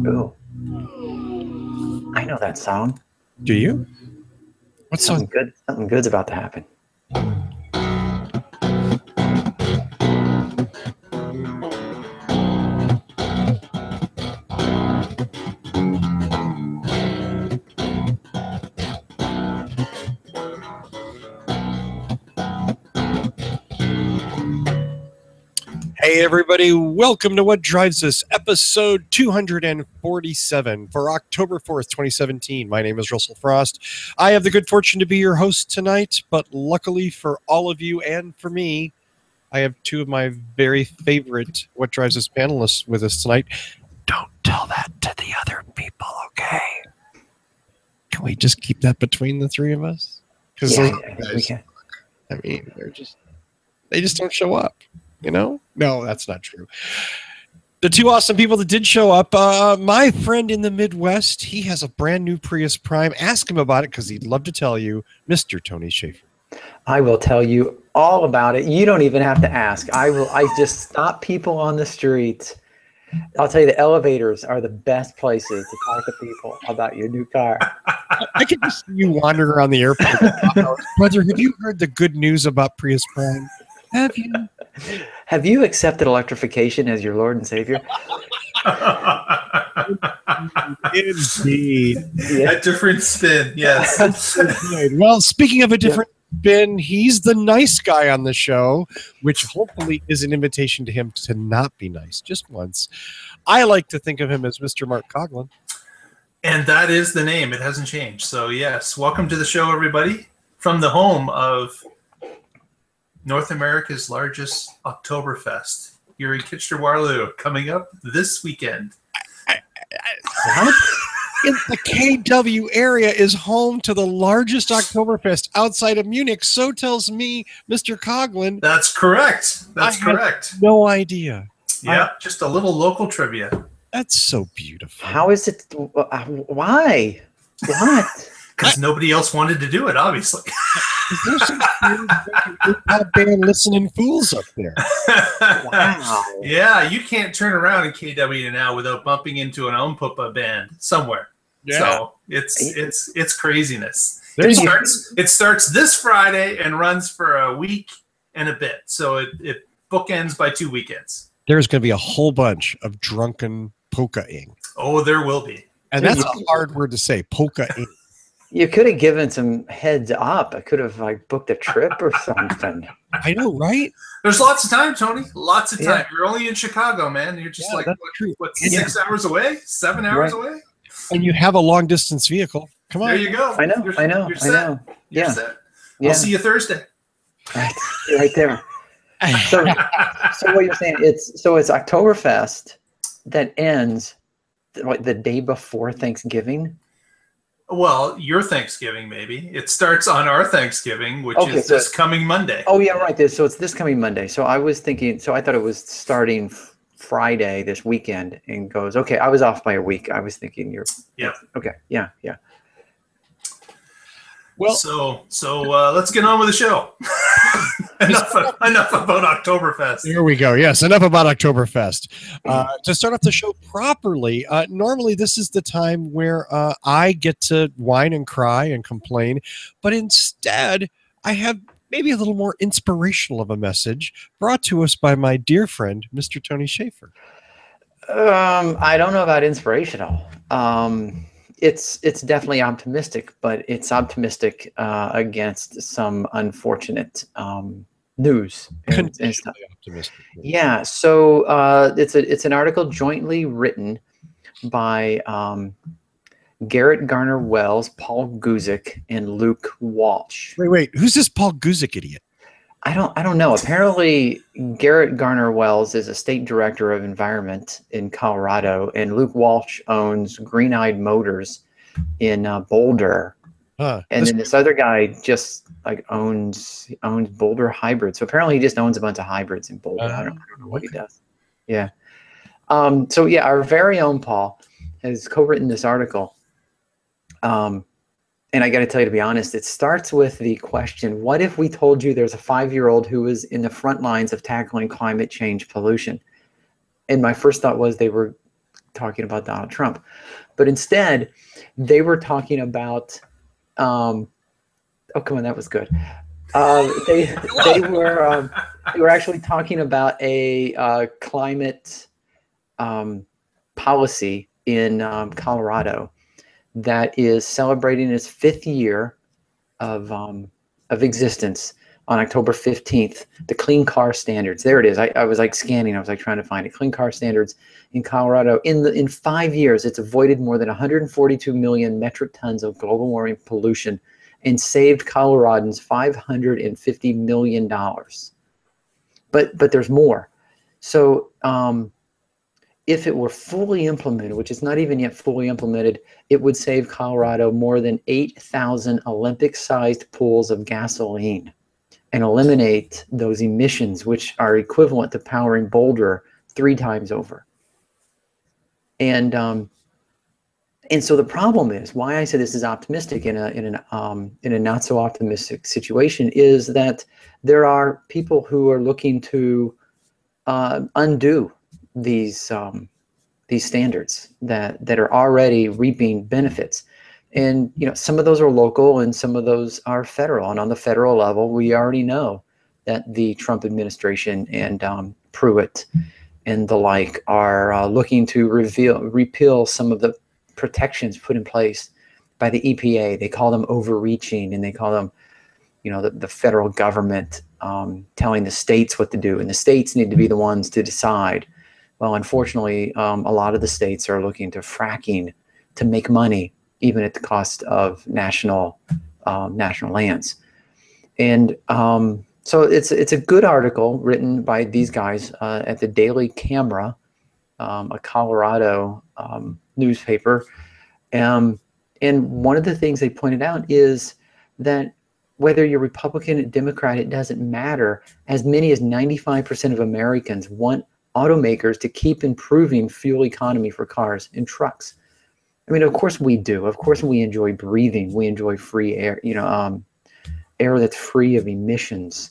Ooh. I know that song. Do you? What song? Something good's about to happen. Hey everybody, welcome to What Drives Us, episode 247 for October 4th, 2017. My name is Russell Frost. I have the good fortune to be your host tonight, but luckily for all of you and for me, I have two of my very favorite What Drives Us panelists with us tonight. Don't tell that to the other people, okay? Can we just keep that between the three of us? Because we can. I mean, they just don't show up. You know? No, that's not true. The two awesome people that did show up, my friend in the Midwest, he has a brand new Prius Prime. Ask him about it because he'd love to tell you, Mr. Tony Schaefer. I will tell you all about it. You don't even have to ask. I just stop people on the street. I'll tell you, the elevators are the best places to talk to people about your new car. I could just see you wandering around the airport. Brother, have you heard the good news about Prius Prime? Have you? Have you accepted electrification as your Lord and Savior? Indeed. A different spin, yes. Well, speaking of a different spin, he's the nice guy on the show, which hopefully is an invitation to him to not be nice just once. I like to think of him as Mr. Mark Coughlin. And that is the name. It hasn't changed. So, yes, welcome to the show, everybody, from the home of North America's largest Oktoberfest here in Kitchener-Waterloo, coming up this weekend. What? The KW area is home to the largest Oktoberfest outside of Munich. So tells me Mr. Coughlin. That's correct. That's correct. No idea. Yeah, just a little local trivia. That's so beautiful. How is it? Why? What? Because nobody else wanted to do it, obviously. There's some band listening fools up there. Wow. Yeah, you can't turn around in KW now without bumping into an Umpupa band somewhere. Yeah. So it's craziness. It starts this Friday and runs for a week and a bit. So it bookends by 2 weekends. There's going to be a whole bunch of drunken polka-ing. Oh, there will be. And that's a hard word to say, polka-ing. You could have given some heads up. I could have booked a trip or something. I know, right? There's lots of time, Tony. Lots of time. Yeah. You're only in Chicago, man. You're just what 6 hours away? 7 hours away? And you have a long distance vehicle. Come on. There you go. I know. You're set. You're set. I'll see you Thursday. Right there. So what you're saying, it's Oktoberfest that ends the day before Thanksgiving. Well, your Thanksgiving, maybe. It starts on our Thanksgiving, which is this coming Monday. Oh, yeah, right. So it's this coming Monday. So I was thinking, I thought it was starting Friday this weekend and goes, okay, I was off by a week. I was thinking okay. Yeah. Well, so let's get on with the show. enough about Oktoberfest. Here we go. Yes, enough about Oktoberfest. To start off the show properly, normally this is the time where I get to whine and cry and complain, but instead I have maybe a little more inspirational of a message brought to us by my dear friend, Mr. Tony Schaefer. I don't know about inspirational. It's definitely optimistic, but it's optimistic against some unfortunate news and stuff. Optimistic. Yeah, so it's an article jointly written by Garrett Garner Wells, Paul Guzik, and Luke Walsh. Wait, who's this Paul Guzik idiot? I don't know. Apparently, Garrett Garner Wells is a state director of environment in Colorado, and Luke Walsh owns Green Eyed Motors in Boulder. And then this other guy just owns Boulder Hybrids. So apparently, he just owns a bunch of hybrids in Boulder. I don't know what he does. Yeah. Our very own Paul has co-written this article. And I got to tell you, to be honest, it starts with the question, what if we told you there's a 5-year-old who is in the front lines of tackling climate change pollution? And my first thought was they were talking about Donald Trump. But instead, they were talking about, oh, come on, that was good. They were actually talking about a climate policy in Colorado that is celebrating its 5th year of existence on October 15th. The Clean Car Standards. There it is. I was like scanning. I was like trying to find it. Clean Car Standards in Colorado. In 5 years, it's avoided more than 142 million metric tons of global warming pollution and saved Coloradans $550 million. But there's more. So if it were fully implemented, which is not even yet fully implemented, it would save Colorado more than 8,000 Olympic-sized pools of gasoline and eliminate those emissions, which are equivalent to powering Boulder 3 times over. And so the problem is, why I say this is optimistic in a not so optimistic situation, is that there are people who are looking to undo these standards that are already reaping benefits. And some of those are local and some of those are federal. And on the federal level, we already know that the Trump administration and Pruitt and the like are looking to repeal some of the protections put in place by the EPA. They call them overreaching, and they call them, the federal government telling the states what to do, and the states need to be the ones to decide. Well, unfortunately, a lot of the states are looking to fracking to make money, even at the cost of national lands. And so it's a good article written by these guys at the Daily Camera, a Colorado newspaper. And one of the things they pointed out is that whether you're Republican or Democrat, it doesn't matter. As many as 95% of Americans want automakers to keep improving fuel economy for cars and trucks. I mean, of course we do. Of course we enjoy breathing. We enjoy free air, air that's free of emissions.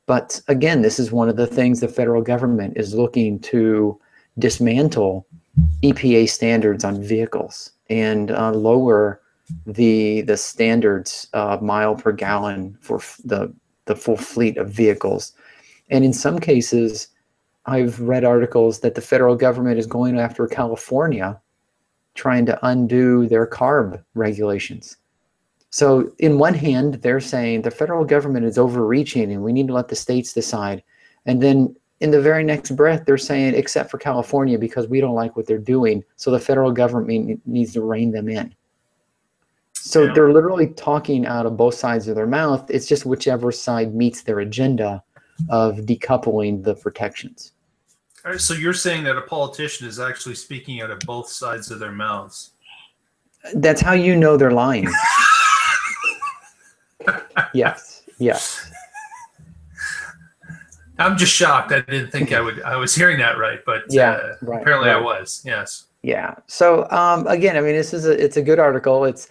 But again, this is one of the things the federal government is looking to dismantle EPA standards on vehicles and lower the standards mile per gallon for the full fleet of vehicles. And in some cases, I've read articles that the federal government is going after California, trying to undo their CARB regulations. So in one hand, they're saying the federal government is overreaching and we need to let the states decide. And then in the very next breath, they're saying, except for California, because we don't like what they're doing, so the federal government needs to rein them in. So they're literally talking out of both sides of their mouth. It's just whichever side meets their agenda of decoupling the protections. All right, so you're saying that a politician is actually speaking out of both sides of their mouths. That's how you know they're lying. Yes. I'm just shocked. I didn't think I was hearing that right, but apparently I was. Yes. Yeah. So again, I mean, it's a good article. It's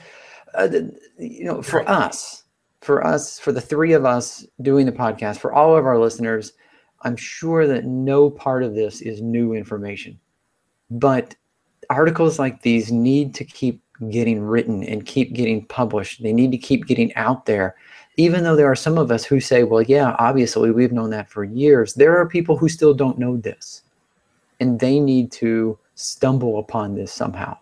for us, for the three of us doing the podcast, for all of our listeners, I'm sure that no part of this is new information, but articles like these need to keep getting written and keep getting published. They need to keep getting out there, even though there are some of us who say, well, yeah, obviously we've known that for years. There are people who still don't know this, and they need to stumble upon this somehow.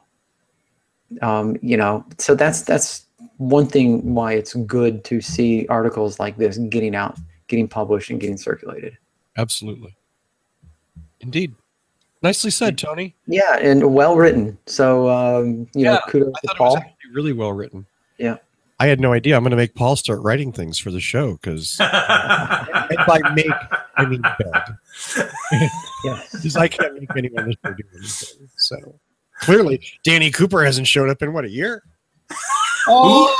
So that's one thing why it's good to see articles like this getting out, getting published, and getting circulated. Absolutely. Indeed. Nicely said, Tony. Yeah, and well written. So, kudos to Paul. It was actually really well written. Yeah. I had no idea. I'm going to make Paul start writing things for the show because by make, I mean beg. Because I can't make anyone on the show do anything. So clearly, Danny Cooper hasn't showed up in a year? Oh,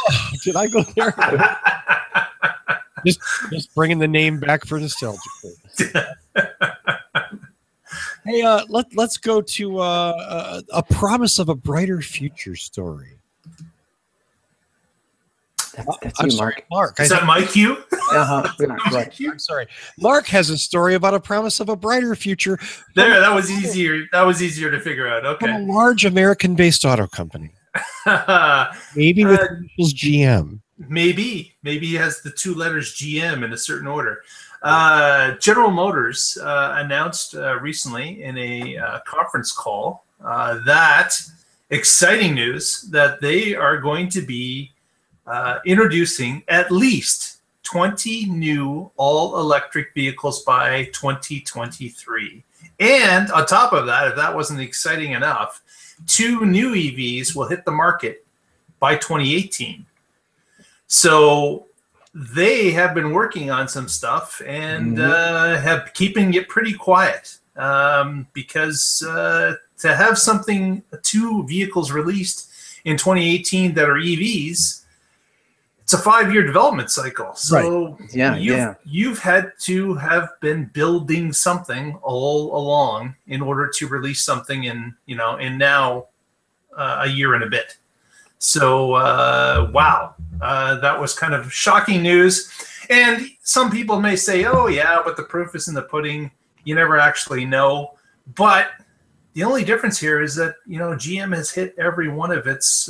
did I go there? just bringing the name back for nostalgia. Hey, let's go to a promise of a brighter future story. That's you, Mark. Is that my cue? Right. I'm sorry. Mark has a story about a promise of a brighter future. There, that was easier. That was easier to figure out. From a Okay. large American-based auto company. Maybe with initials GM. Maybe he has the two letters GM in a certain order. General Motors announced recently in a conference call that exciting news that they are going to be introducing at least 20 new all-electric vehicles by 2023. And on top of that, if that wasn't exciting enough, 2 new EVs will hit the market by 2018. So they have been working on some stuff and have keeping it pretty quiet because to have 2 vehicles released in 2018 that are EVs, it's a 5-year development cycle. So you've had to have been building something all along in order to release something in now a year and a bit. So wow, that was kind of shocking news. And some people may say, "Oh yeah, but the proof is in the pudding. You never actually know." But the only difference here is that GM has hit every one of its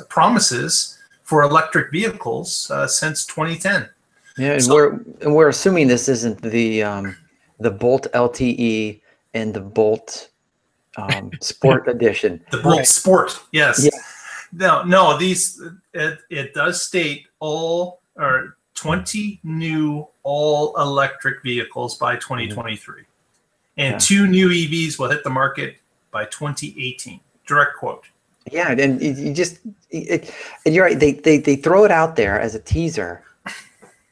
promises for electric vehicles since 2010. Yeah, and we're assuming this isn't the Bolt LTE and the Bolt Sport Edition. The Bolt Sport, yes. Yeah. No. These it does state 20 new all electric vehicles by 2023, and 2 new EVs will hit the market by 2018. Direct quote. Yeah, and you're right. They throw it out there as a teaser,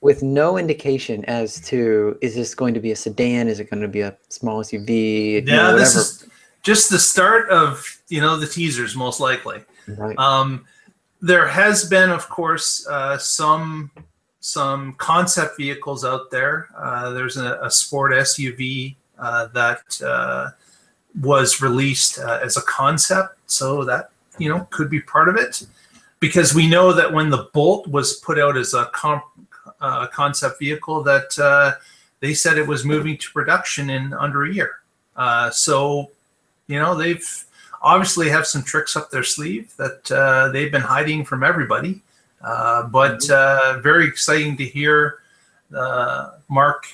with no indication as to, is this going to be a sedan? Is it going to be a small SUV? Yeah, this is just the start of the teasers, most likely. Right. There has been, of course, some concept vehicles out there. There's a sport SUV that was released as a concept, so that could be part of it, because we know that when the Bolt was put out as a concept vehicle, that they said it was moving to production in under a year. So they've obviously have some tricks up their sleeve that they've been hiding from everybody. But very exciting to hear Mark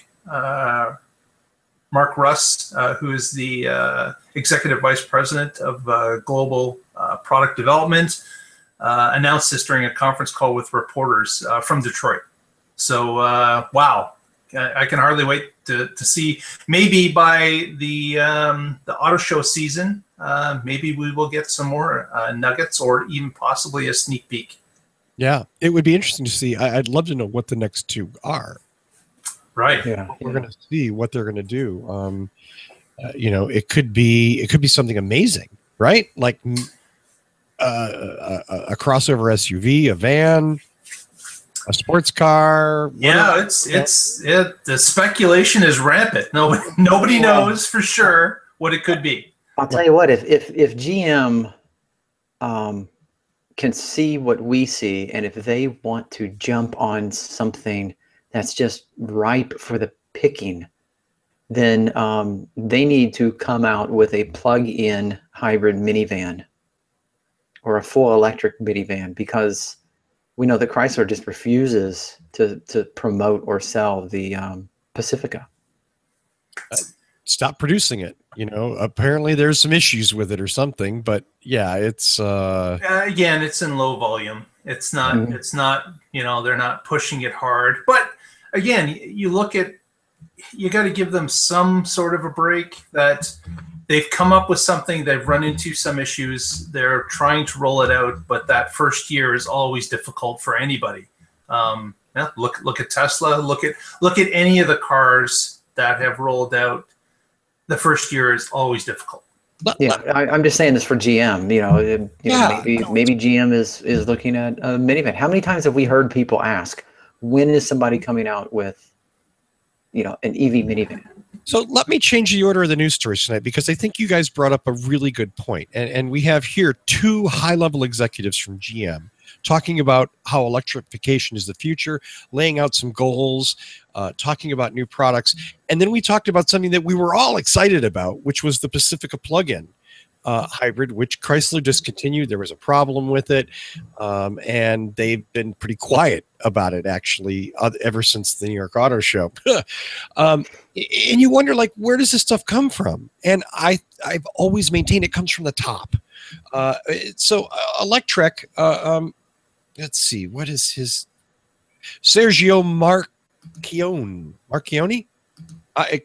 Russ, who is the Executive Vice President of Global Product Development, announced this during a conference call with reporters from Detroit. So, wow, I can hardly wait to see. Maybe by the auto show season, maybe we will get some more nuggets, or even possibly a sneak peek. Yeah, it would be interesting to see. I'd love to know what the next 2 are. Right. Yeah, we're going to see what they're going to do. It could be something amazing, right? Like a crossover SUV, a van, a sports car. Yeah, the speculation is rampant. Nobody knows for sure what it could be. I'll tell you what, if GM can see what we see, and if they want to jump on something that's just ripe for the picking, then they need to come out with a plug-in hybrid minivan or a full electric minivan, because we know that Chrysler just refuses to promote or sell the Pacifica. Stop producing it. Apparently there's some issues with it or something, but yeah, it's again, it's in low volume. It's not it's not, they're not pushing it hard. But again, you got to give them some sort of a break, that they've come up with something, they've run into some issues, they're trying to roll it out, but that first year is always difficult for anybody. Look at Tesla, look at any of the cars that have rolled out. The first year is always difficult. Yeah, I'm just saying this for GM. Maybe GM is looking at a minivan. How many times have we heard people ask, when is somebody coming out with, an EV minivan? So let me change the order of the news stories tonight, because I think you guys brought up a really good point. And we have here 2 high-level executives from GM talking about how electrification is the future, laying out some goals, talking about new products. And then we talked about something that we were all excited about, which was the Pacifica plug-in hybrid, which Chrysler discontinued. There was a problem with it, and they've been pretty quiet about it, actually, ever since the New York Auto Show. And you wonder, like, where does this stuff come from? And I've always maintained it comes from the top. So Electrek, let's see, what is his? Sergio Marchionne?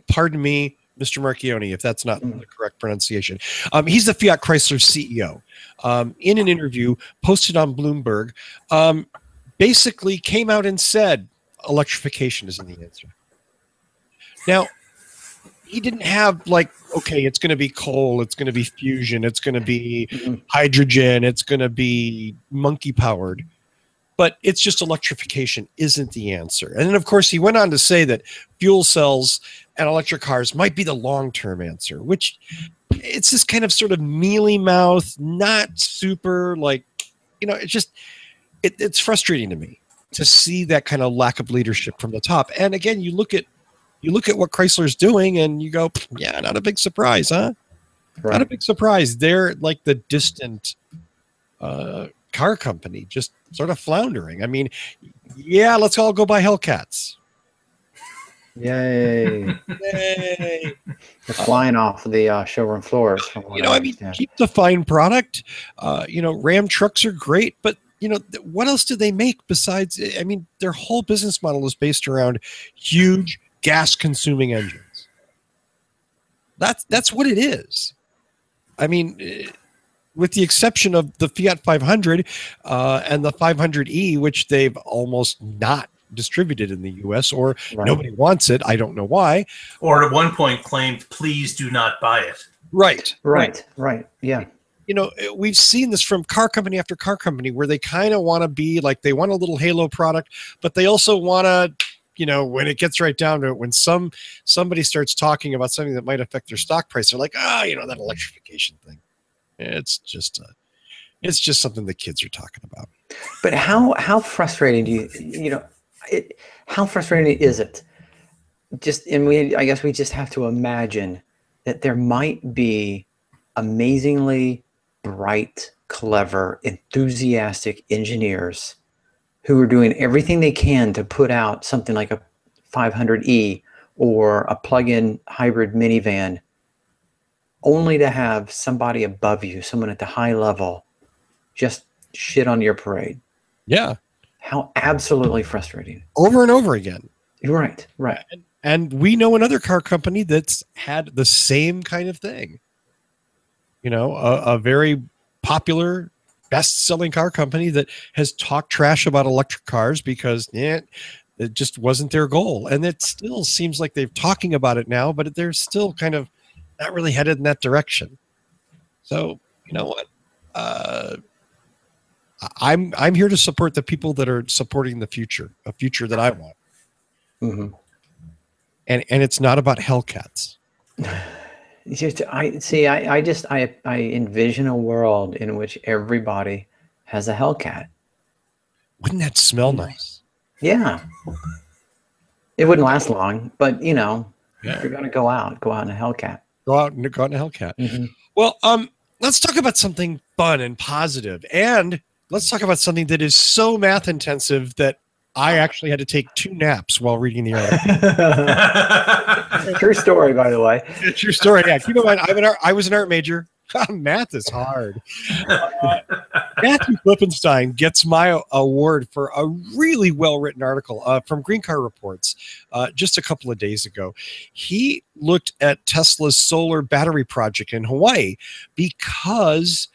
Pardon me, Mr. Marchionne, if that's not the correct pronunciation. He's the Fiat Chrysler CEO. In an interview posted on Bloomberg, basically came out and said electrification isn't the answer. Now, he didn't have like, okay, it's going to be coal, it's going to be fusion, it's going to be hydrogen, it's going to be monkey powered. But it's just electrification isn't the answer. And then, of course, he went on to say that fuel cells and electric cars might be the long-term answer, which it's this kind of sort of mealy mouth, not super like, it's just, it's frustrating to me to see that kind of lack of leadership from the top. And again, you look at what Chrysler's doing and you go, yeah, not a big surprise, huh? Right. Not a big surprise. They're like the distant car company, just sort of floundering. I mean, yeah, let's all go buy Hellcats. Yay. Yay. They're flying off the showroom floors. Keep the fine product. Ram trucks are great, but what else do they make besides, their whole business model is based around huge gas consuming engines. That's what it is. With the exception of the Fiat 500 and the 500e, which they've almost not distributed in the U.S. or nobody wants it. I don't know why. Or at one point claimed, please do not buy it. Right. Yeah. We've seen this from car company after car company where they kind of want to be like, they want a little halo product, but they also want to, when it gets right down to it, when somebody starts talking about something that might affect their stock price, they're like, that electrification thing. It's just something the kids are talking about. But how frustrating how frustrating is it? I guess we just have to imagine that there might be amazingly bright, clever, enthusiastic engineers who are doing everything they can to put out something like a 500e or a plug-in hybrid minivan, only to have somebody above you, someone at the high level, just shit on your parade. Yeah. How absolutely frustrating. Over and over again. Right. And we know another car company that's had the same kind of thing. A very popular, best-selling car company that has talked trash about electric cars because it just wasn't their goal. And it still seems like they're talking about it now, but they're still kind of not really headed in that direction. So, you know what? I'm here to support the people that are supporting the future, a future that I want. Mm-hmm. And it's not about Hellcats. I envision a world in which everybody has a Hellcat. Wouldn't that smell nice? Yeah. It wouldn't last long, but if you're going to go out in a Hellcat. Go out in a Hellcat. Mm-hmm. Well, let's talk about something fun and positive, and let's talk about something that is so math intensive that I actually had to take 2 naps while reading the article. True story, by the way. True story. Yeah, keep in mind, I was an art major. Math is hard. Matthew Klippenstein gets my award for a really well-written article from Green Car Reports just a couple of days ago. He looked at Tesla's solar battery project in Hawaii because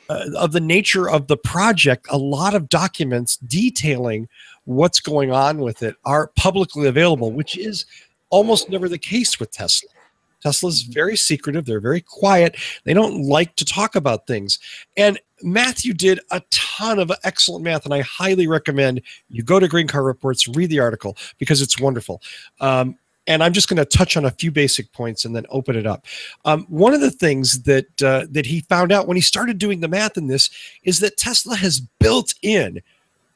of the nature of the project. A lot of documents detailing what's going on with it are publicly available, which is almost never the case with Tesla. Tesla's very secretive. They're very quiet. They don't like to talk about things. And Matthew did a ton of excellent math, and I highly recommend you go to Green Car Reports, read the article, because it's wonderful. And And I'm just going to touch on a few basic points and then open it up. One of the things that he found out when he started doing the math in this is that Tesla has built in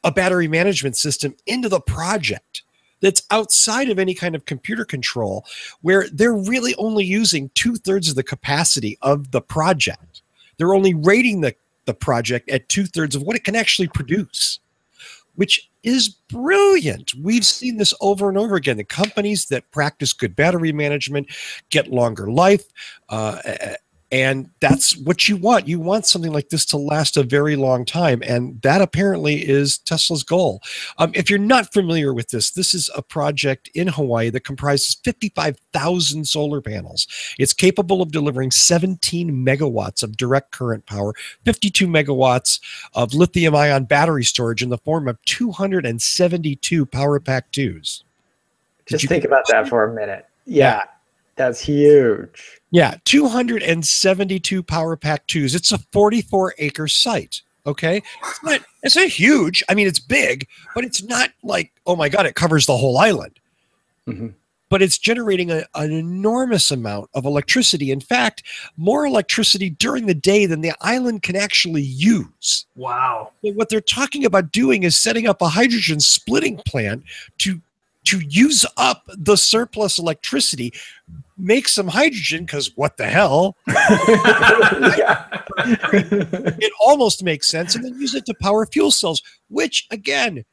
a battery management system into the project that's outside of any kind of computer control, where they're really only using 2/3 of the capacity of the project. They're only rating the project at 2/3 of what it can actually produce, which is brilliant. We've seen this over and over again. The companies that practice good battery management get longer life, and that's what you want. You want something like this to last a very long time, and that apparently is Tesla's goal. If you're not familiar with this, this is a project in Hawaii that comprises 55,000 solar panels. It's capable of delivering 17 megawatts of direct current power, 52 megawatts of lithium-ion battery storage in the form of 272 Power Pack 2s. Just think about that for a minute. Yeah, that's huge. Yeah, 272 Power Pack 2s. It's a 44-acre site, okay? It's not huge. I mean, it's big, but it's not like, oh my God, it covers the whole island. Mm-hmm. But it's generating an enormous amount of electricity. In fact, more electricity during the day than the island can actually use. Wow. So what they're talking about doing is setting up a hydrogen splitting plant to use up the surplus electricity, make some hydrogen, because what the hell? It almost makes sense, and then use it to power fuel cells, which, again,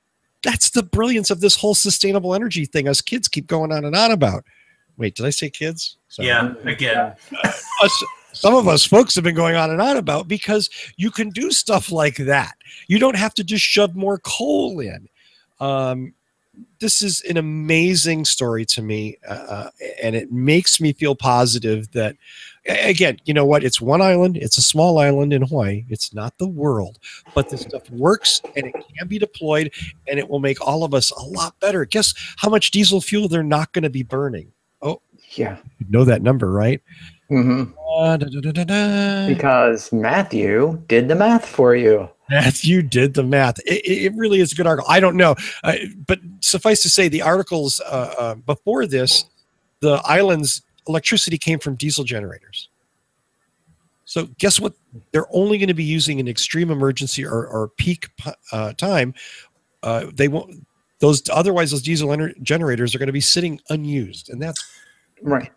that's the brilliance of this whole sustainable energy thing us kids keep going on and on about. Wait, did I say kids? Sorry. Yeah, again. Some of us folks have been going on and on about, because you can do stuff like that. You don't have to just shove more coal in. This is an amazing story to me, and it makes me feel positive that, again, you know what? It's one island. It's a small island in Hawaii. It's not the world, but this stuff works, and it can be deployed, and it will make all of us a lot better. Guess how much diesel fuel they're not going to be burning? Oh, yeah. You know that number, right? Mm-hmm. Because Matthew did the math for you. Matthew did the math. It really is a good article. I don't know. But suffice to say, the articles before this, the island's electricity came from diesel generators. So guess what? They're only going to be using in extreme emergency or peak time. They won't. Otherwise, those diesel generators are going to be sitting unused, and that's right.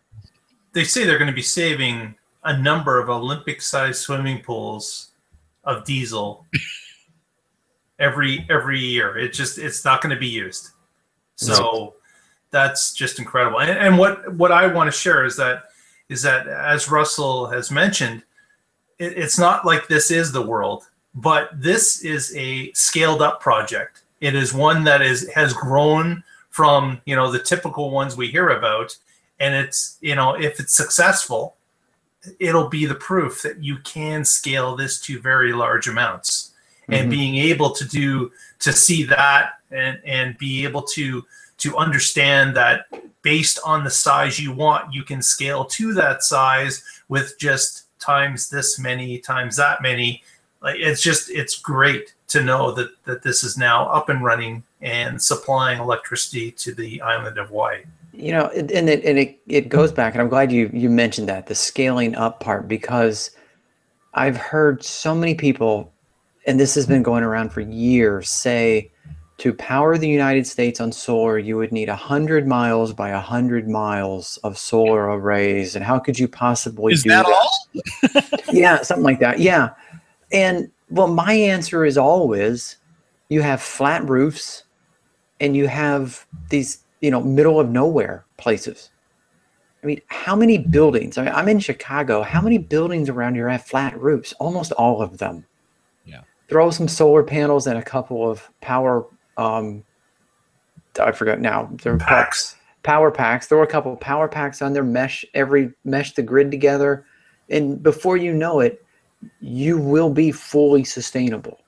They say they're going to be saving a number of Olympic-sized swimming pools of diesel every year. It's not going to be used. So that's just incredible. And what I want to share is that as Russell has mentioned, it's not like this is the world, but this is a scaled up project. It is one that has grown from, the typical ones we hear about. And it's, if it's successful, it'll be the proof that you can scale this to very large amounts. And being able to see that and be able to understand that based on the size you want, you can scale to that size with just times this many, times that many. Like it's great to know that this is now up and running and supplying electricity to the island of Hawaii. And it goes back, and I'm glad you mentioned that, the scaling up part, because I've heard so many people, and this has been going around for years, say to power the United States on solar, you would need 100 miles by 100 miles of solar arrays. And how could you possibly do that? Is that all? Yeah, something like that. Yeah. And well, my answer is always, you have flat roofs and you have these, middle of nowhere places. I mean, how many buildings? I'm in Chicago. How many buildings around here have flat roofs? Almost all of them. Yeah. Throw some solar panels and a couple of power. I forgot now. There packs. Power packs. Throw a couple of power packs on there. Mesh the grid together, and before you know it, you will be fully sustainable.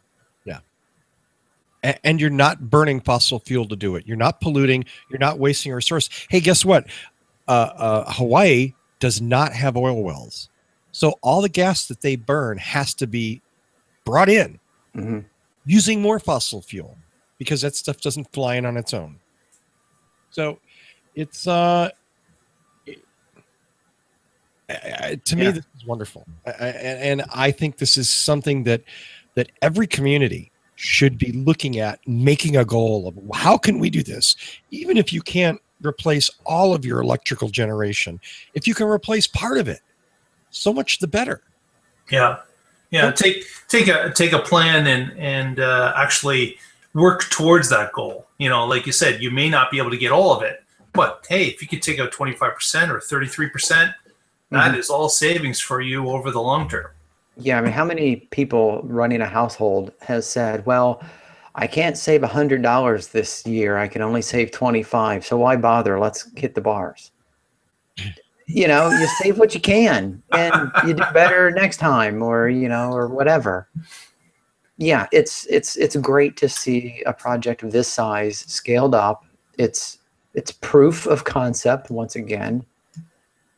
And you're not burning fossil fuel to do it. You're not polluting. You're not wasting a resource. Hey, guess what? Hawaii does not have oil wells. So all the gas that they burn has to be brought in using more fossil fuel, because that stuff doesn't fly in on its own. So it's To me, this is wonderful, and I think this is something that every community should be looking at, making a goal of how can we do this, even if you can't replace all of your electrical generation. If you can replace part of it, so much the better. Yeah. Take a plan and actually work towards that goal. Like you said, you may not be able to get all of it, but hey, if you could take out 25% or 33%, that is all savings for you over the long term. Yeah, I mean, how many people running a household has said, well, I can't save $100 this year. I can only save 25. So why bother? Let's hit the bars. You save what you can and you do better next time, or whatever. Yeah, it's great to see a project of this size scaled up. It's proof of concept once again.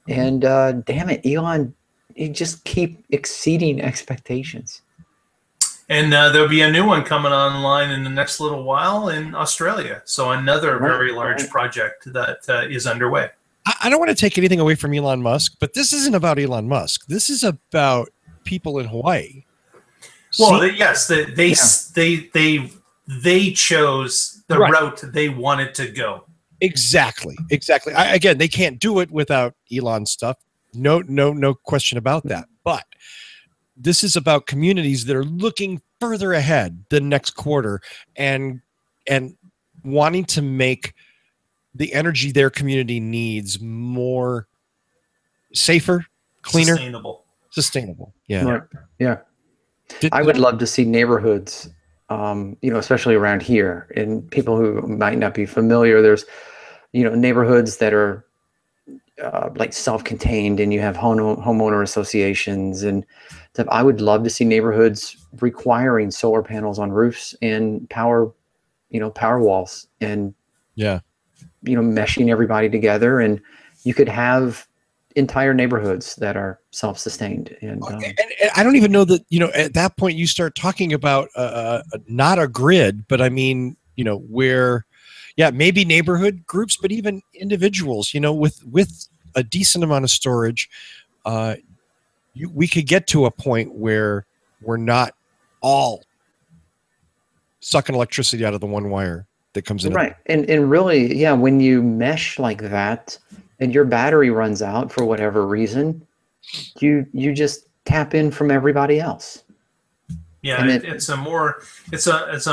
And damn it, Elon, you just keep exceeding expectations. And there'll be a new one coming online in the next little while in Australia. So another very large project that is underway. I don't want to take anything away from Elon Musk, but this isn't about Elon Musk. This is about people in Hawaii. Well, yes, they chose the route they wanted to go. Exactly. Again, they can't do it without Elon stuff. No question about that. But this is about communities that are looking further ahead the next quarter and wanting to make the energy their community needs more safer, cleaner, sustainable. Yeah. Right. Yeah. I would love to see neighborhoods, especially around here, and people who might not be familiar. There's, neighborhoods that are like self-contained, and you have homeowner associations, and stuff. I would love to see neighborhoods requiring solar panels on roofs and power walls, and meshing everybody together, and you could have entire neighborhoods that are self-sustained. And I don't even know that, at that point you start talking about not a grid, but I mean, where, maybe neighborhood groups, but even individuals, with a decent amount of storage, we could get to a point where we're not all sucking electricity out of the one wire that comes in. Right. And really, when you mesh like that and your battery runs out for whatever reason, you just tap in from everybody else. Yeah, and it's a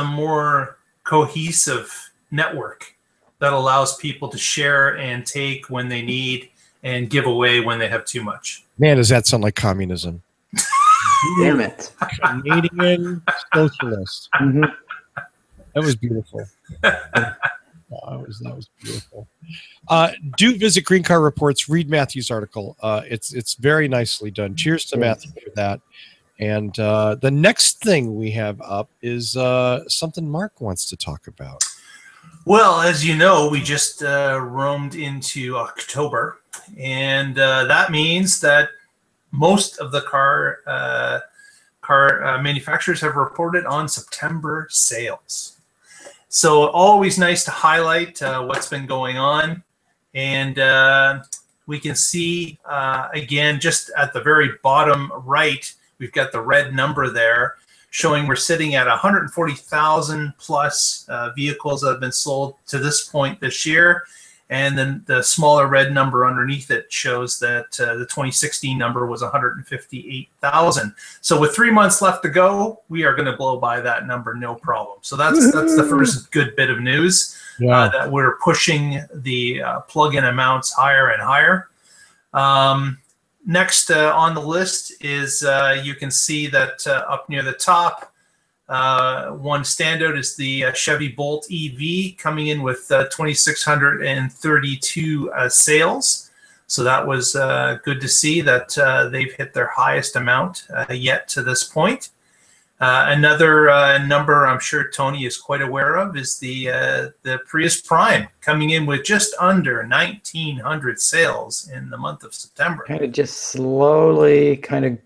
more cohesive network that allows people to share and take when they need and give away when they have too much. Man, does that sound like communism? Damn it. Canadian socialist. Mm-hmm. That was beautiful. That was beautiful. Do visit Green Car Reports. Read Matthew's article. It's very nicely done. Cheers to Matthew for that. And the next thing we have up is something Mark wants to talk about. Well, as you know, we just roamed into October, and that means that most of the car manufacturers have reported on September sales. So always nice to highlight what's been going on. And we can see, again, just at the very bottom right, we've got the red number there showing we're sitting at 140,000 plus vehicles that have been sold to this point this year. And then the smaller red number underneath it shows that the 2016 number was 158,000. So with 3 months left to go, we are going to blow by that number, no problem. So that's the first good bit of news, that we're pushing the plug-in amounts higher and higher. Next on the list is you can see that up near the top, one standout is the Chevy Bolt EV coming in with 2,632 sales. So that was good to see that they've hit their highest amount yet to this point. Another number I'm sure Tony is quite aware of is the Prius Prime coming in with just under 1,900 sales in the month of September. Kind of just slowly kind of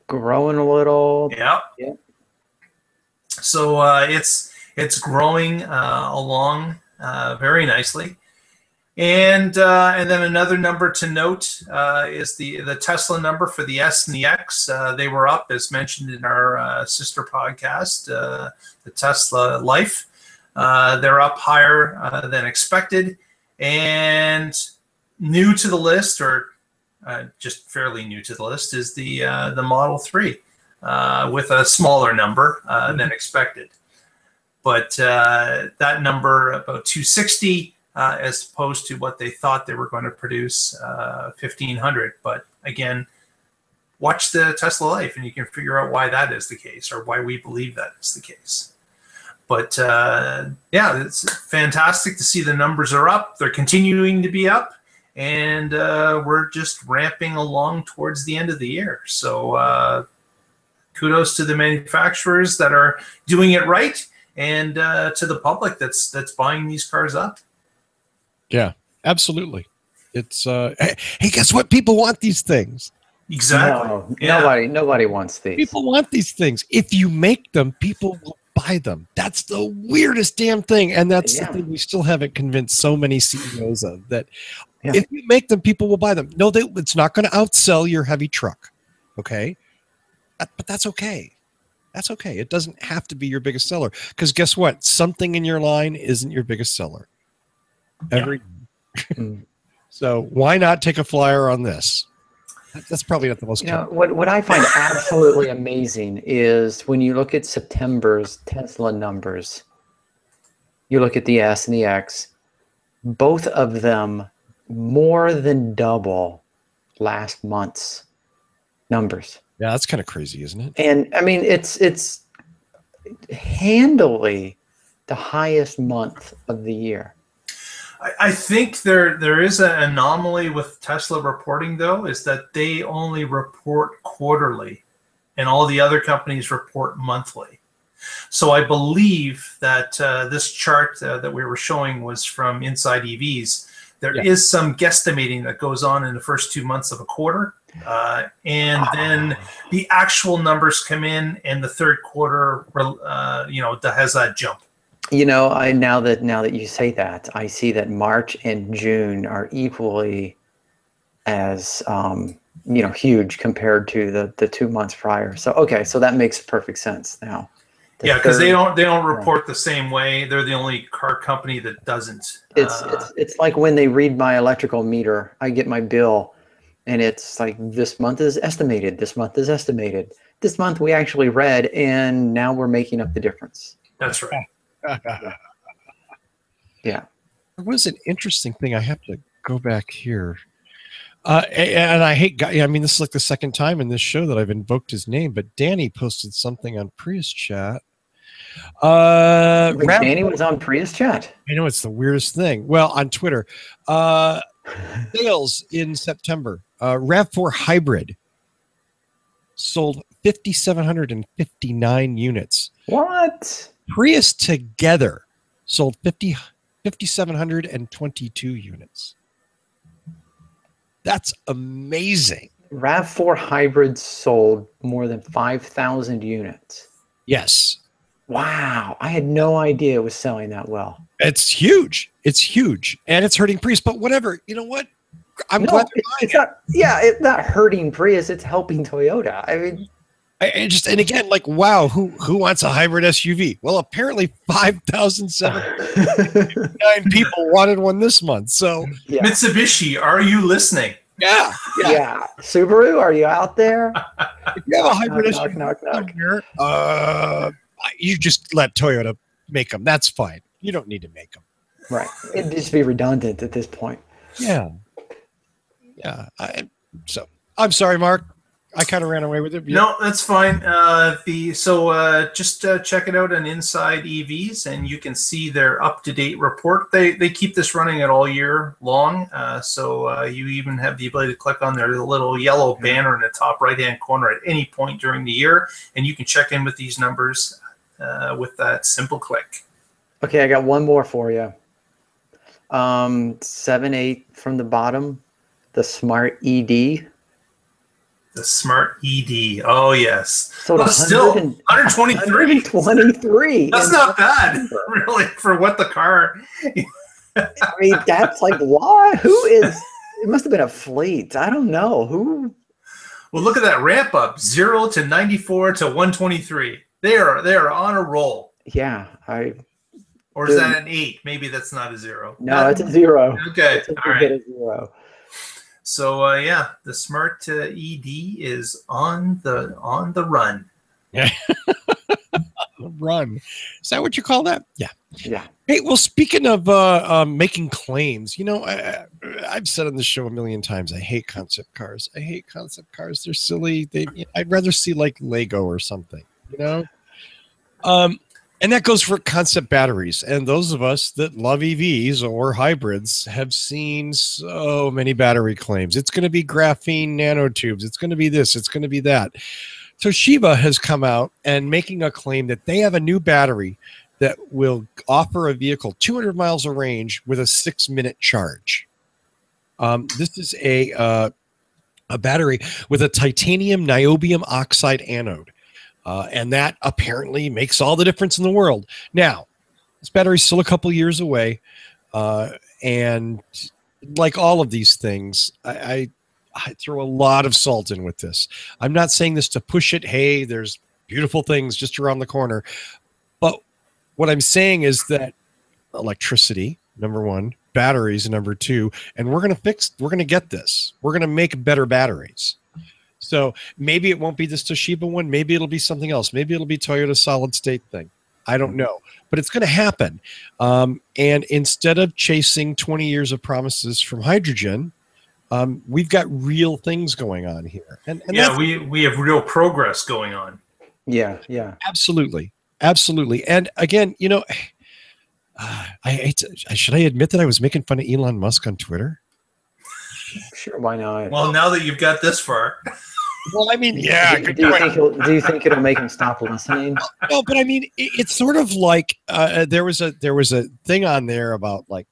growing a little. Yeah. So it's growing along very nicely. And then another number to note is the Tesla number for the S and the X. They were up, as mentioned in our sister podcast, the Tesla Life. They're up higher than expected. And new to the list, or just fairly new to the list, is the Model 3 with a smaller number than expected. But that number, about 260, as opposed to what they thought they were going to produce, 1,500. But again, watch the Tesla Life and you can figure out why that is the case, or why we believe that is the case. But yeah, it's fantastic to see the numbers are up. They're continuing to be up, and we're just ramping along towards the end of the year. So kudos to the manufacturers that are doing it right, and to the public that's buying these cars up. Yeah, absolutely. It's hey, guess what? People want these things. Exactly. No, yeah. Nobody wants these. People want these things. If you make them, people will buy them. That's the weirdest damn thing, and that's the thing we still haven't convinced so many CEOs of, that if you make them, people will buy them. No, it's not going to outsell your heavy truck, okay? But that's okay. That's okay. It doesn't have to be your biggest seller, because guess what? Something in your line isn't your biggest seller. So why not take a flyer on this? That's probably not the most. What I find absolutely amazing is when you look at September's Tesla numbers, you look at the S and the X, both of them more than double last month's numbers. Yeah, that's kind of crazy, isn't it? And I mean, it's handily the highest month of the year. I think there is an anomaly with Tesla reporting, though, is that they only report quarterly, and all the other companies report monthly. So I believe that this chart that we were showing was from Inside EVs. There is some guesstimating that goes on in the first 2 months of a quarter, and then the actual numbers come in, and the third quarter, that has that jump. Now that you say that, I see that March and June are equally as huge compared to the 2 months prior. So so that makes perfect sense now. Because they don't report the same way. They're the only car company that doesn't. It's like when they read my electrical meter, I get my bill, and it's like, this month is estimated. This month is estimated. This month we actually read, and now we're making up the difference. That's right. Yeah. There was an interesting thing. I have to go back here. And I hate, I mean, this is like the second time in this show that I've invoked his name, but Danny posted something on Prius Chat. Danny was on Prius Chat. I know, it's the weirdest thing. Well, on Twitter, sales in September, RAV4 Hybrid sold 5,759 units. What? Prius together sold 5,722 units. That's amazing. RAV4 Hybrids sold more than 5,000 units. Yes. Wow. I had no idea it was selling that well. It's huge. It's huge. And it's hurting Prius, but whatever. You know what? I'm glad it's not. Yeah, it's not hurting Prius. It's helping Toyota. I mean, and again, like, wow, who wants a hybrid SUV? Well, apparently 5,709 people wanted one this month. So Mitsubishi, are you listening? Yeah. Subaru, are you out there? If you have a hybrid SUV, knock. Here, you just let Toyota make them. That's fine. You don't need to make them. Right. It'd just be redundant at this point. Yeah. So I'm sorry, Mark. I kind of ran away with it. No, that's fine. Just check it out on Inside EVs, and you can see their up-to-date report. They keep this running it all year long, so you even have the ability to click on their little yellow banner in the top right-hand corner at any point during the year, and you can check in with these numbers with that simple click. Okay, I got one more for you. 7.8 from the bottom, the Smart ED. The Smart ED. Oh, yes. So still 123. 123. That's not bad, really, for what the car I mean, that's like, why? Who is? It must have been a fleet. I don't know who. Well, look at that ramp up, 0 to 94 to 123. They are on a roll. Yeah, Or is that an 8? Maybe that's not a 0. No, it's a 0. Okay, it's all right. A 0. So yeah, the Smart ED is on the run. Yeah. Run. Is that what you call that? Yeah. Yeah. Hey, well, speaking of making claims, you know, I've said on the show a million times, I hate concept cars. I hate concept cars. They're silly. I'd rather see like Lego or something, you know? And that goes for concept batteries. And those of us that love EVs or hybrids have seen so many battery claims. It's going to be graphene nanotubes. It's going to be this. It's going to be that. Toshiba has come out and making a claim that they have a new battery that will offer a vehicle 200 miles of range with a 6-minute charge. This is a battery with a titanium niobium oxide anode. And that apparently makes all the difference in the world. Now, this battery's still a couple years away. And like all of these things, I throw a lot of salt in with this. I'm not saying this to push it. Hey, there's beautiful things just around the corner. But what I'm saying is that electricity, number one, batteries, number two, and we're going to get this. We're going to make better batteries. So maybe it won't be this Toshiba one. Maybe it'll be something else. Maybe it'll be Toyota solid state thing. I don't know, but it's going to happen. And instead of chasing 20 years of promises from hydrogen, we've got real things going on here. And yeah, we have real progress going on. Yeah, yeah. Absolutely. Absolutely. And again, you know, should I admit that I was making fun of Elon Musk on Twitter? Sure, why not? Well, now that you've got this far. Well, I mean, yeah. Do you think it'll make him stop listening? No, but I mean, it's sort of like there was a thing on there about like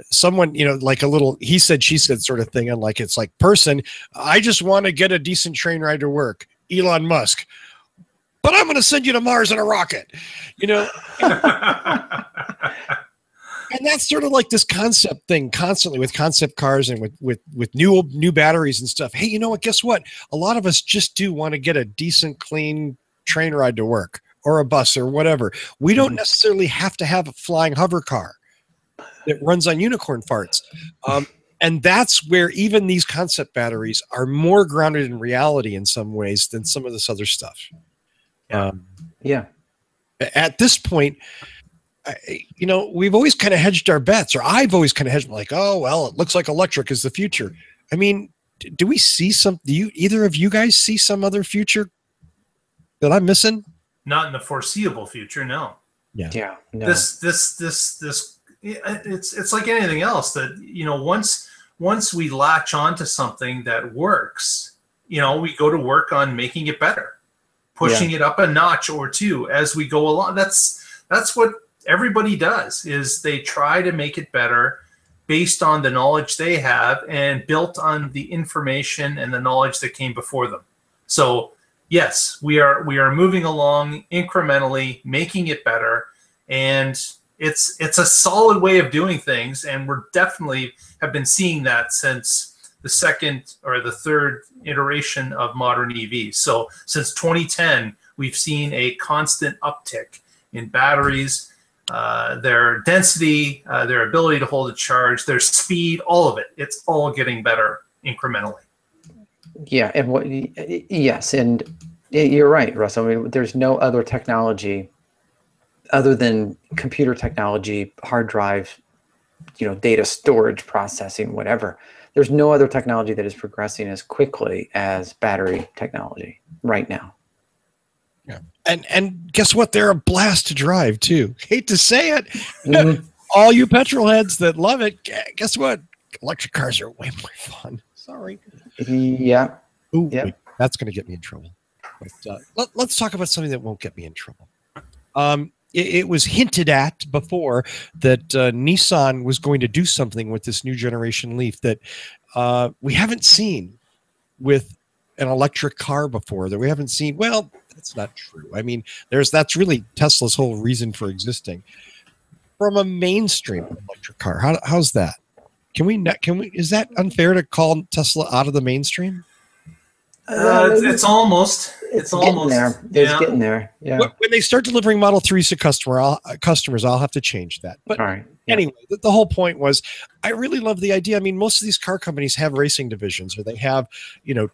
someone, you know, like a little he said she said sort of thing, and like it's like person, I just want to get a decent train ride to work, Elon Musk, but I'm going to send you to Mars in a rocket, you know. And that's sort of like this concept thing constantly with concept cars and with new batteries and stuff. Hey, you know what? Guess what? A lot of us just do want to get a decent, clean train ride to work or a bus or whatever. We don't necessarily have to have a flying hover car that runs on unicorn farts. And that's where even these concept batteries are more grounded in reality in some ways than some of this other stuff. Yeah. At this point, you know, we've always kind of hedged our bets, or I've always kind of hedged like, oh, well, it looks like electric is the future. I mean, do we see either of you guys see some other future that I'm missing? Not in the foreseeable future. No. Yeah. Yeah. No. This, it's like anything else that, you know, once we latch onto something that works, you know, we go to work on making it better, pushing it up a notch or two as we go along. That's what everybody does, is they try to make it better based on the knowledge they have and built on the information and the knowledge that came before them. So yes, we are moving along incrementally, making it better, and it's a solid way of doing things, and we're definitely have been seeing that since the second or the third iteration of modern EVs. So since 2010, we've seen a constant uptick in batteries, their density, their ability to hold a charge, their speed, all of it. It's all getting better incrementally. Yeah, and yes, and you're right, Russ. I mean, there's no other technology other than computer technology, hard drive, you know, data storage, processing, whatever. There's no other technology that is progressing as quickly as battery technology right now. Yeah. And guess what? They're a blast to drive too. Hate to say it. All you petrol heads that love it, guess what? Electric cars are way more fun. Sorry. Yeah. Ooh, wait, that's going to get me in trouble. But let's talk about something that won't get me in trouble. It was hinted at before that Nissan was going to do something with this new generation Leaf that we haven't seen with an electric car before, that we haven't seen. Well, that's not true. I mean, that's really Tesla's whole reason for existing. from a mainstream electric car. How's that? Can we? Is that unfair to call Tesla out of the mainstream? It's almost getting there. It's getting there. Yeah. When they start delivering Model 3s to customers, I'll have to change that. But all right. Yeah. Anyway, the whole point was, I really love the idea. I mean, most of these car companies have racing divisions, or they have,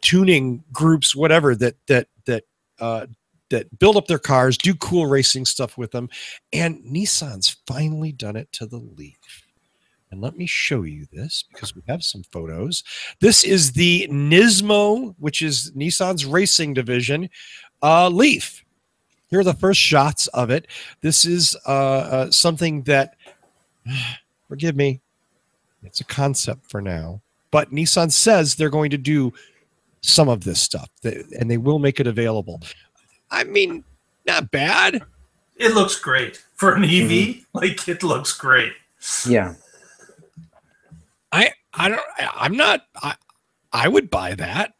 tuning groups, whatever that build up their cars, do cool racing stuff with them, and Nissan's finally done it to the Leaf. And let me show you this because we have some photos. This is the Nismo, which is Nissan's racing division, Leaf. Here are the first shots of it. This is something that, forgive me, it's a concept for now. But Nissan says they're going to do some of this stuff, and they will make it available. I mean, not bad. It looks great for an EV. Mm-hmm. Like, it looks great. Yeah. I would buy that.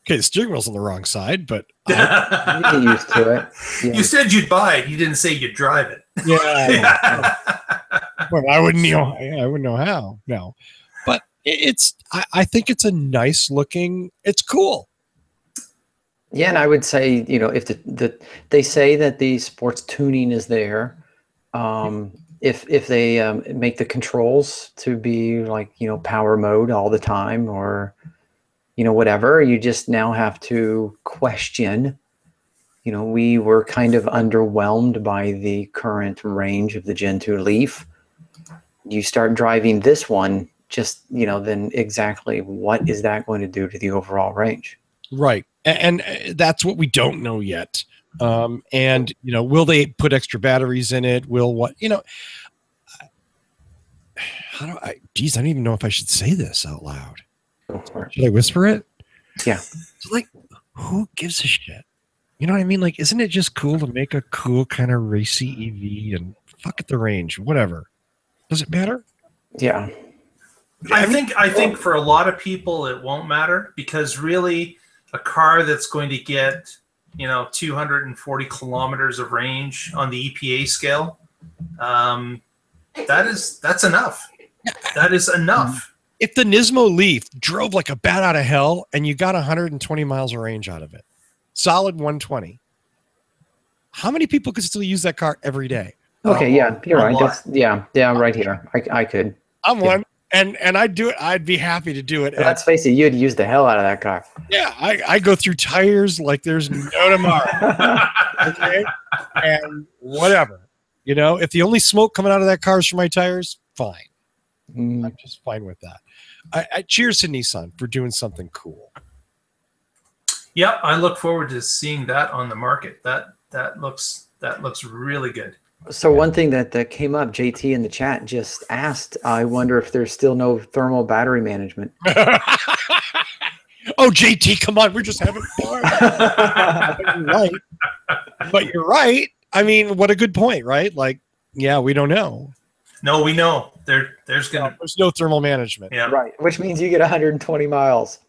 Okay, the steering wheel's on the wrong side, but you get used to it. Yeah. You said you'd buy it. You didn't say you'd drive it. Yeah. Well, I wouldn't know. I wouldn't know how. No, but I think it's a nice looking. It's cool. Yeah, and I would say, if they say that the sports tuning is there, if they make the controls to be like, power mode all the time, or, whatever, you just now have to question. We were kind of underwhelmed by the current range of the Gen 2 Leaf. You start driving this one, just, then exactly what is that going to do to the overall range? Right. And that's what we don't know yet. And, will they put extra batteries in it? Will what, I don't even know if I should say this out loud. Should I whisper it? Yeah. So, like, who gives a shit? You know what I mean? Like, isn't it just cool to make a cool kind of racy EV and fuck at the range, whatever? Does it matter? Yeah. I think for a lot of people it won't matter, because really a car that's going to get 240 kilometers of range on the EPA scale, that's enough. That is enough. If the Nismo Leaf drove like a bat out of hell and you got 120 miles of range out of it, solid 120, how many people could still use that car every day? Okay, yeah, you're right. Right here. I could. I'm one, and I'd do it. I'd be happy to do it. Let's face it, you'd use the hell out of that car. Yeah, I go through tires like there's no tomorrow. Okay, and whatever. If the only smoke coming out of that car is from my tires, fine. I'm just fine with that. I cheers to Nissan for doing something cool. Yep, I look forward to seeing that on the market. That looks really good. So one thing that came up, JT in the chat just asked, I wonder if there's still no thermal battery management. Oh, JT, come on, we're just having fun. But you're right. I mean, what a good point, right? Like, yeah, we don't know. No, we know. There's no thermal management. Yeah. Right, which means you get 120 miles.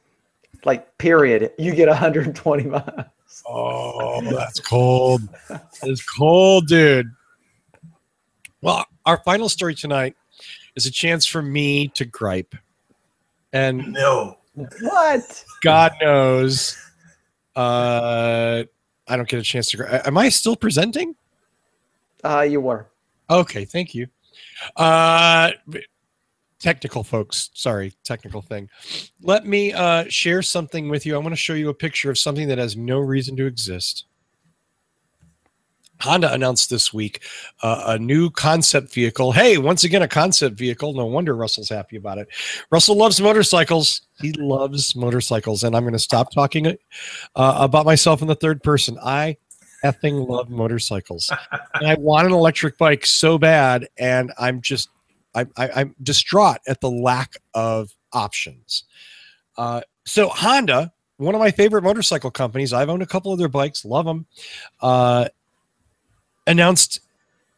Like, period. You get 120 miles. Oh, that's cold. It's cold, dude. Well, our final story tonight is a chance for me to gripe. And no. What? God knows. I don't get a chance to gripe. Am I still presenting? You were. Okay, thank you. Technical folks, sorry, technical thing. Let me share something with you. I want to show you a picture of something that has no reason to exist. Honda announced this week a new concept vehicle. Hey, once again, a concept vehicle. No wonder Russell's happy about it. Russell loves motorcycles. He loves motorcycles, and I'm going to stop talking about myself in the third person. I effing love motorcycles. And I want an electric bike so bad, and I'm distraught at the lack of options. So Honda, one of my favorite motorcycle companies, I've owned a couple of their bikes, love them, announced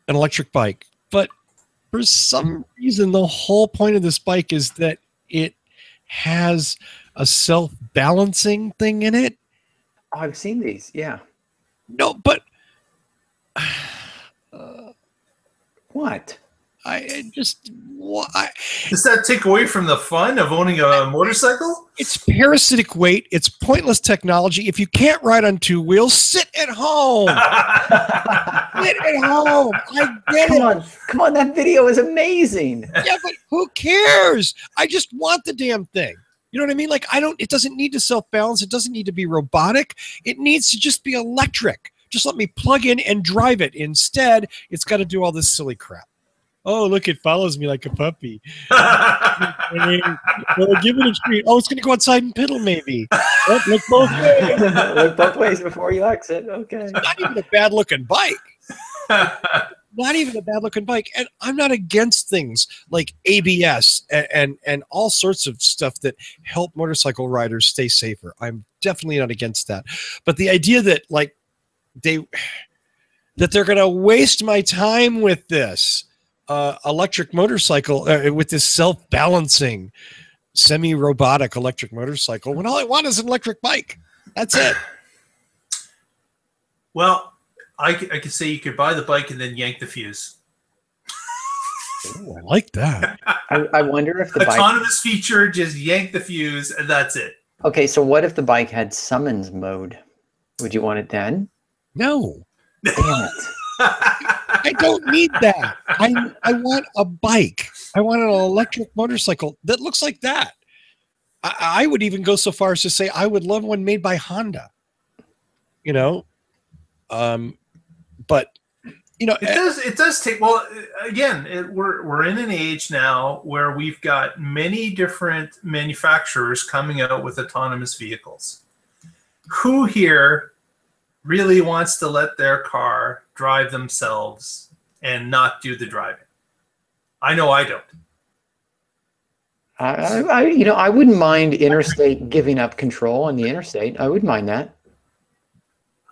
an electric bike. But for some reason, the whole point of this bike is that it has a self-balancing thing in it. Oh, I've seen these, yeah. No, but what? Does that take away from the fun of owning a motorcycle? It's parasitic weight. It's pointless technology. If you can't ride on two wheels, sit at home. Sit at home. I get it. Come on, that video is amazing. Yeah, but who cares? I just want the damn thing. You know what I mean? Like, it doesn't need to self-balance. It doesn't need to be robotic. It needs to just be electric. Just let me plug in and drive it. Instead, it's got to do all this silly crap. Oh, look, it follows me like a puppy. Well, give it a treat. Oh, it's going to go outside and piddle, maybe. Oh, look both ways. Look both ways before you exit. Okay. It's not even a bad-looking bike. Not even a bad-looking bike. And I'm not against things like ABS and all sorts of stuff that help motorcycle riders stay safer. I'm definitely not against that. But the idea that, like, they're going to waste my time with this electric motorcycle, with this self-balancing, semi-robotic electric motorcycle, when all I want is an electric bike. That's it. Well, I could say you could buy the bike and then yank the fuse. Ooh, I like that. I wonder if the autonomous feature, just yank the fuse and that's it. Okay, so what if the bike had summons mode? Would you want it then? No. Damn it. I don't need that. I want a bike. I want an electric motorcycle that looks like that. I would even go so far as to say I would love one made by Honda. You know, but you know, it does take. Well, again, we're in an age now where we've got many different manufacturers coming out with autonomous vehicles. Who here really wants to let their car drive themselves and not do the driving? I know I don't. I wouldn't mind interstate giving up control on the interstate. I wouldn't mind that.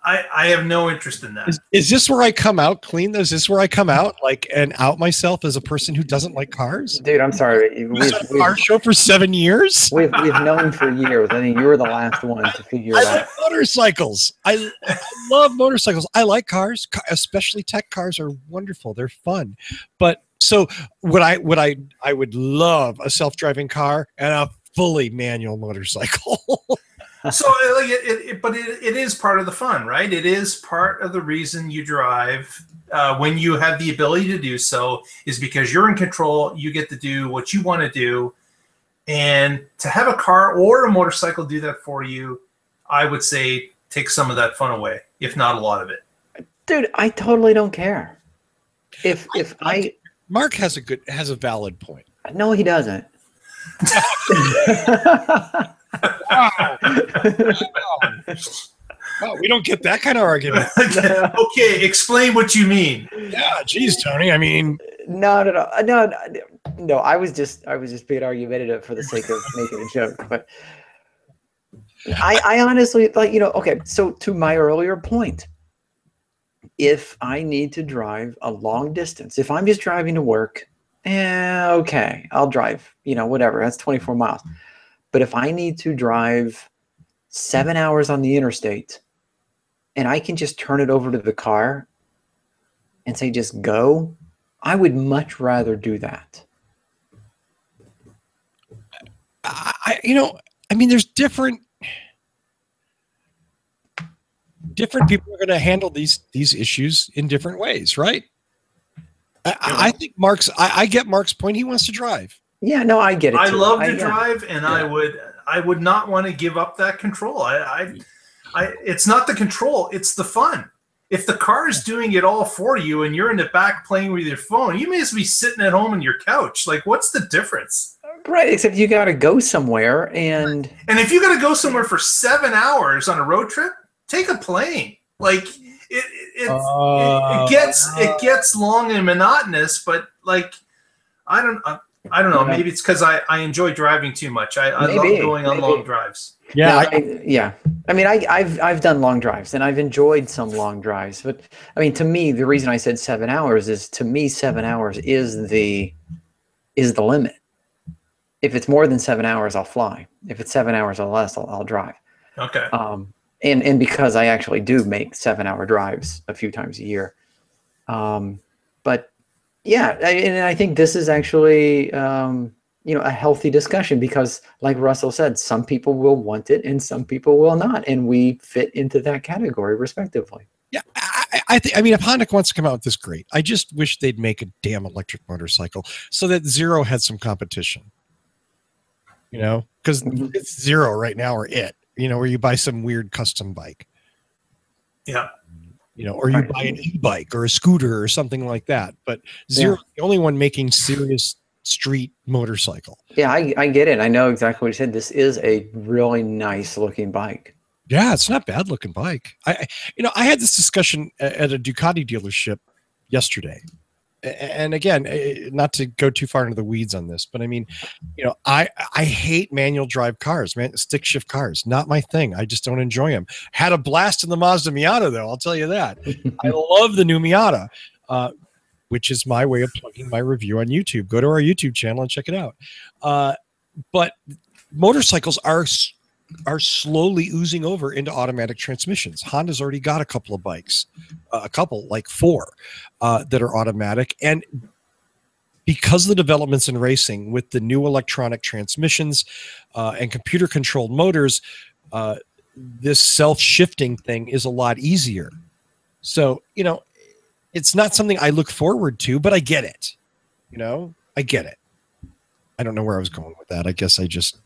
I have no interest in that. Is this where I come out clean? Is this where I come out and out myself as a person who doesn't like cars? Dude, I'm sorry. We've car show for 7 years. We've known for years. I think you were the last one to figure it out. I like motorcycles. I love motorcycles. I like cars, especially tech cars are wonderful. They're fun. But so I would love a self-driving car and a fully manual motorcycle. So, but it is part of the fun, right? It is part of the reason you drive when you have the ability to do so, is because you're in control. You get to do what you want to do, and to have a car or a motorcycle do that for you, I would say take some of that fun away, if not a lot of it. Dude, I totally don't care. Mark has a valid point. No, he doesn't. Wow. Wow, we don't get that kind of argument. Okay, explain what you mean. Yeah, geez, Tony. I mean, no. I was just being argumentative for the sake of making a joke, but I honestly, like, okay. So to my earlier point, if I need to drive a long distance, if I'm just driving to work, okay, I'll drive. Whatever. That's 24 miles. But if I need to drive 7 hours on the interstate and I can just turn it over to the car and say, just go, I would much rather do that. There's different people are going to handle these issues in different ways, right? I think I get Mark's point. He wants to drive. Yeah, no, I get it. I love to drive, and I would not want to give up that control. It's not the control; it's the fun. If the car is doing it all for you, and you're in the back playing with your phone, you may as well be sitting at home on your couch. Like, what's the difference? Right, except you got to go somewhere, and if you got to go somewhere for 7 hours on a road trip, take a plane. Like it gets long and monotonous, but like I don't know. Maybe it's because I enjoy driving too much. I love going on long drives. Yeah, I mean, I've done long drives and I've enjoyed some long drives, but I mean, to me, the reason I said 7 hours is 7 hours is the limit. If it's more than 7 hours, I'll fly. If it's 7 hours or less, I'll drive. Okay. And because I actually do make 7 hour drives a few times a year, but Yeah, and I think this is actually a healthy discussion because, like Russell said, some people will want it and some people will not, and we fit into that category respectively. Yeah, I mean, if Honda wants to come out with this, great. I just wish they'd make a damn electric motorcycle so that Zero had some competition. Because it's Zero right now, or where you buy some weird custom bike. Yeah. Or you buy an e-bike or a scooter or something like that. But Zero's the only one making serious street motorcycle. Yeah, I get it. I know exactly what you said. This is a really nice looking bike. Yeah, it's not bad looking bike. I had this discussion at a Ducati dealership yesterday. And again, not to go too far into the weeds on this, but I mean, I hate manual drive cars, stick shift cars, not my thing. I just don't enjoy them. Had a blast in the Mazda Miata, though. I'll tell you that. I love the new Miata, which is my way of plugging my review on YouTube. Go to our YouTube channel and check it out. But motorcycles are slowly oozing over into automatic transmissions. Honda's already got a couple of bikes, like 4 that are automatic. And because of the developments in racing with the new electronic transmissions and computer controlled motors, this self-shifting thing is a lot easier. So, it's not something I look forward to, but I get it. I get it. I don't know where I was going with that. I guess I just,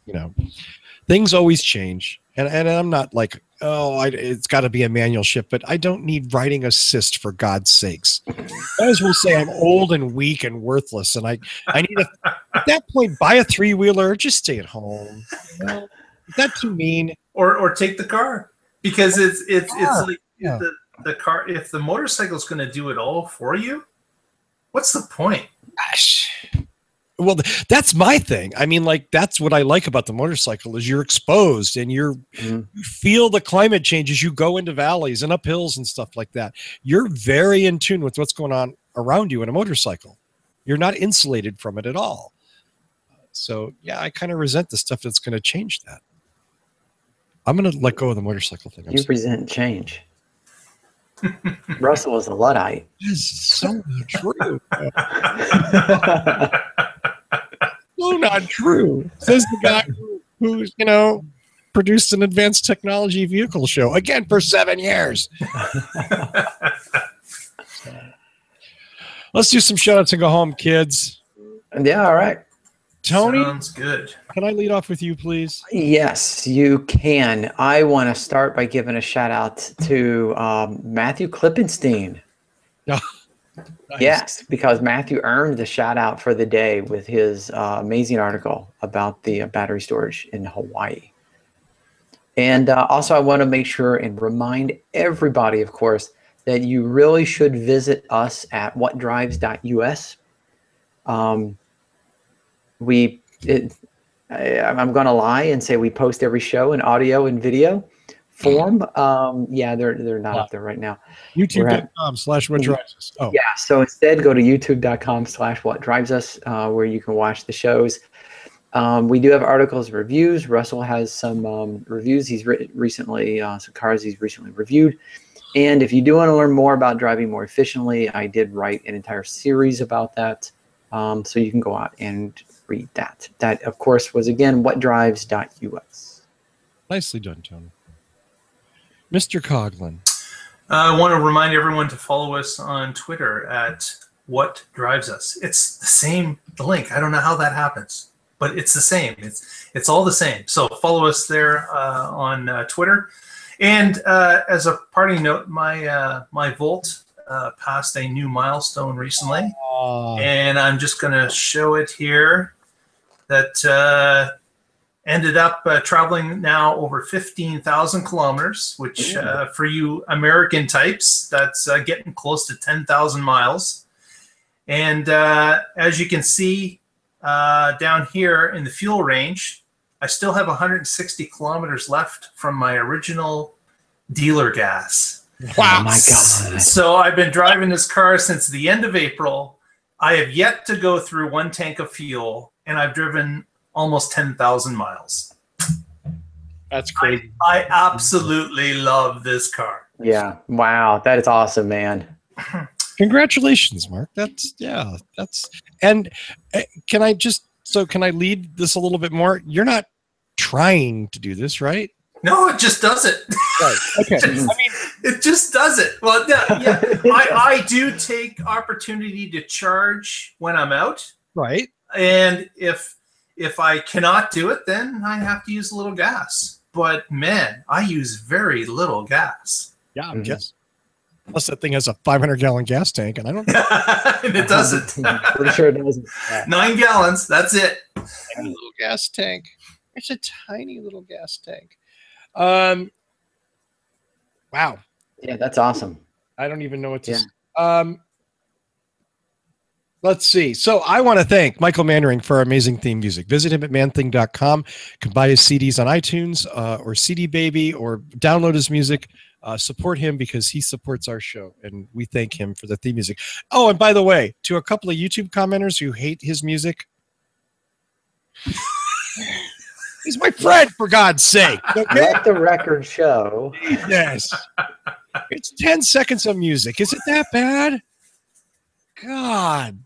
things always change, and I'm not like, it's got to be a manual shift, but I don't need riding assist for God's sakes. Might as well say I'm old and weak and worthless, and I need at that point buy a 3-wheeler or just stay at home. Is that too mean? Or take the car, because it's like the car. If the motorcycle is going to do it all for you, what's the point? Gosh. Well, that's my thing. I mean, like, that's what I like about the motorcycle is you're exposed and you feel the climate change as you go into valleys and up hills and stuff like that. You're very in tune with what's going on around you in a motorcycle. You're not insulated from it at all. So, yeah, I kind of resent the stuff that's going to change that. I'm going to let go of the motorcycle thing. You resent change. Russell is a Luddite. This is so not true. So not true. Says the guy who's, produced an advanced technology vehicle show again for 7 years. Let's do some shout outs and go home, kids. Yeah, all right. Tony, sounds good. Can I lead off with you, please? Yes, you can. I want to start by giving a shout out to Matthew Klippenstein. Oh, nice. Yes, because Matthew earned the shout out for the day with his amazing article about the battery storage in Hawaii. And also, I want to make sure and remind everybody, of course, that you really should visit us at whatdrives.us. I'm going to lie and say we post every show in audio and video form. Yeah, they're not up there right now. YouTube.com/whatdrivesus. Oh, yeah. So instead, go to youtube.com/whatdrivesus, where you can watch the shows. We do have articles and reviews. Russell has some reviews he's recently, some cars he's recently reviewed. And if you do want to learn more about driving more efficiently, I did write an entire series about that. So you can go out and read that. That, of course, was, again, whatdrives.us. Nicely done, Tony. Mr. Coughlin. I want to remind everyone to follow us on Twitter at What Drives Us. It's the same, the link. I don't know how that happens, but it's the same. It's all the same. So follow us there on Twitter. And as a parting note, my Volt passed a new milestone recently. And I'm just going to show it here. That ended up traveling now over 15,000 kilometers, which for you American types, that's getting close to 10,000 miles. And as you can see down here in the fuel range, I still have 160 kilometers left from my original dealer gas. Wow. Oh my God. So I've been driving this car since the end of April. I have yet to go through 1 tank of fuel, and I've driven almost 10,000 miles. That's crazy. I absolutely love this car. Yeah. Wow. That is awesome, man. Congratulations, Mark. And can I lead this a little bit more? You're not trying to do this, right? No, it just does it. Right. Okay. It just does it. Well, yeah. I do take opportunity to charge when I'm out. Right. And if I cannot do it, then I have to use a little gas. But man, I use very little gas. Yeah, I guess. Unless that thing has a 500-gallon gas tank, and I don't. And it doesn't. Pretty sure it doesn't. 9 gallons. That's it. Tiny little gas tank. It's a tiny little gas tank. Wow. Yeah, that's awesome. I don't even know what to say. Let's see. So I want to thank Michael Mannering for our amazing theme music. Visit him at manthing.com. You can buy his CDs on iTunes or CD Baby, or download his music. Support him because he supports our show, and we thank him for the theme music. Oh, and by the way, to a couple of YouTube commenters who hate his music, he's my friend, for God's sake. Okay? Let the record show. Yes. It's 10 seconds of music. Is it that bad? God.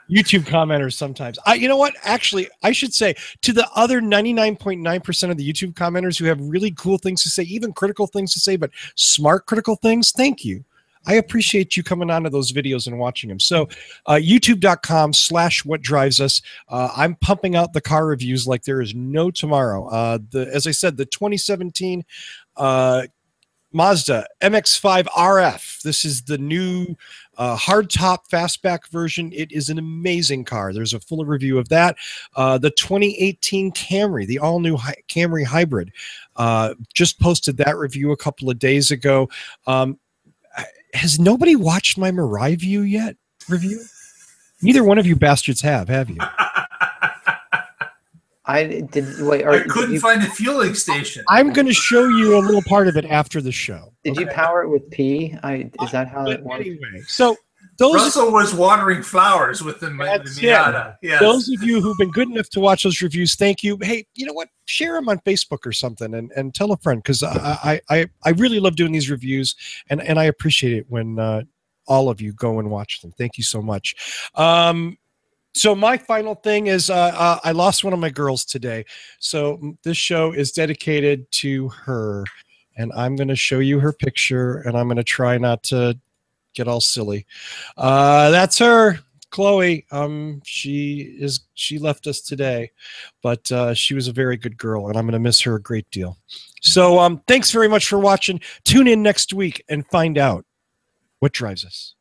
YouTube commenters sometimes. You know what? Actually, I should say, to the other 99.9% of the YouTube commenters who have really cool things to say, even critical things to say, but smart critical things, thank you. I appreciate you coming onto those videos and watching them. So youtube.com/whatdrivesus. I'm pumping out the car reviews like there is no tomorrow. As I said, the 2017 Mazda MX-5 RF. This is the new hardtop fastback version. It is an amazing car. There's a full review of that. The 2018 Camry, the all-new Camry Hybrid. Just posted that review a couple of days ago. Has nobody watched my Mirai View yet? Review? Neither one of you bastards have you? I couldn't find a fueling station. I'm going to show you a little part of it after the show. Did you power it with pee? Is that how it works? Anyway, so Russell was watering flowers with the Miata. Yes. Those of you who've been good enough to watch those reviews, thank you. Hey, you know what? Share them on Facebook or something, and tell a friend, because I really love doing these reviews, and I appreciate it when all of you go and watch them. Thank you so much. So my final thing is I lost one of my girls today. So this show is dedicated to her, and I'm going to show you her picture, and I'm going to try not to get all silly. That's her, Chloe. She left us today, but she was a very good girl, and I'm going to miss her a great deal. So thanks very much for watching. Tune in next week and find out what drives us.